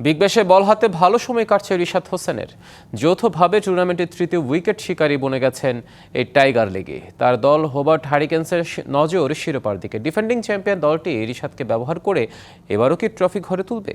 Big ব্যাশে বল হাতে ভালো সময় কাটছে রিশাদ হোসেনের। যৌথভাবে টুর্নামেন্টের তৃতীয় উইকেট শিকারী বনে গেছেন এই টাইগার লিগে। তার দল হোবার্ট হারিকেন্সের নজর শিরোপার দিকে। ডিফেন্ডিং চ্যাম্পিয়ন দলটি রিশাদকে ব্যবহার করে এবারও কি ট্রফি ঘরে তুলবে?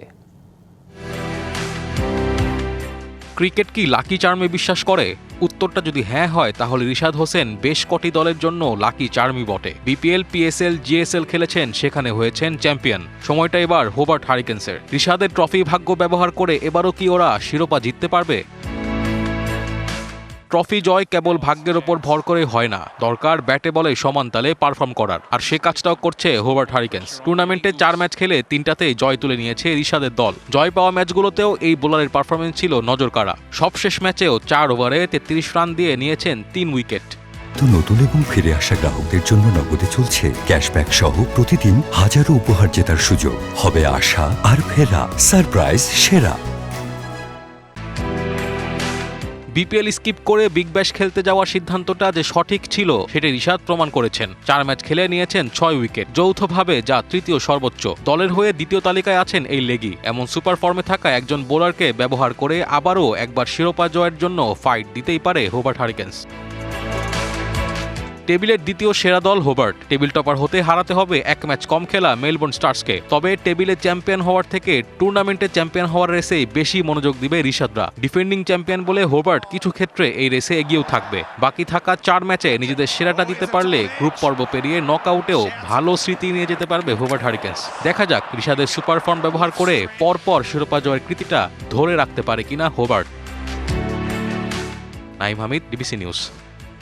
ক্রিকেট কি লাকি চার্মে বিশ্বাস করে? উত্তরটা যদি হ্যাঁ হয় তাহলে রিশাদ হোসেন বেশ কটি দলের জন্য লাকি চার্মই বটে। বিপিএল, পিএসএল, জিএসএল খেলেছেন, সেখানে হয়েছেন চ্যাম্পিয়ন। সময়টা এবার হোবার্ট হারিকেন্সের। রিশাদের ট্রফি ভাগ্য ব্যবহার করে এবারও কি ওরা শিরোপা জিততে পারবে? ট্রফি জয় কেবল ভাগ্যের ওপর ভর করে হয় না, দরকার ব্যাটে বলে সমান তালে পারফর্ম করার। আর সে কাজটাও করছে হোবার্ট হারিকেন্স। টুর্নামেন্টে 4 ম্যাচ খেলে 3টাতেই জয় তুলে নিয়েছে রিশাদের দল। জয় পাওয়া ম্যাচগুলোতেও এই বোলারের পারফরমেন্স ছিল নজরকাড়া। সবশেষ ম্যাচেও 4 ওভারে 33 রান দিয়ে নিয়েছেন 3 উইকেট। নতুন এবং ফিরে আসা গ্রাহকদের জন্য নগদে চলছে ক্যাশব্যাক সহ প্রতিদিন হাজারো উপহার জেতার সুযোগ। হবে আশা আর ফেরা, সারপ্রাইজ সেরা। বিপিএল স্কিপ করে বিগ ব্যাশ খেলতে যাওয়ার সিদ্ধান্তটা যে সঠিক ছিল সেটা রিশাদ প্রমাণ করেছেন। 4 ম্যাচ খেলে নিয়েছেন 6 উইকেট, যৌথভাবে যা তৃতীয় সর্বোচ্চ। দলের হয়ে দ্বিতীয় তালিকায় আছেন এই লেগি। এমন সুপার ফর্মে থাকা একজন বোলারকে ব্যবহার করে আবারও একবার শিরোপা জয়ের জন্য ফাইট দিতেই পারে হোবার্ট হারিকেন্স। টেবিলের দ্বিতীয় সেরা দল হোবার্ট। টেবিল টপার হতে হারাতে হবে 1 ম্যাচ কম খেলা মেলবোর্ন স্টার্সকে। তবে টেবিলে চ্যাম্পিয়ন হওয়ার থেকে টুর্নামেন্টে চ্যাম্পিয়ন হওয়ার রেসেই বেশি মনোযোগ দিবে রিশাদরা। ডিফেন্ডিং চ্যাম্পিয়ন বলে হোবার্ট কিছু ক্ষেত্রে এই রেসে এগিয়েও থাকবে। বাকি থাকা 4 ম্যাচে নিজেদের সেরাটা দিতে পারলে গ্রুপ পর্ব পেরিয়ে নকআউটেও ভালো স্মৃতি নিয়ে যেতে পারবে হোবার্ট হারিকেন্স। দেখা যাক রিশাদের সুপার ফর্ম ব্যবহার করে পরপর শিরোপা জয়ের কৃতিটা ধরে রাখতে পারে কিনা Hobart. Naim Hamid, DBC news.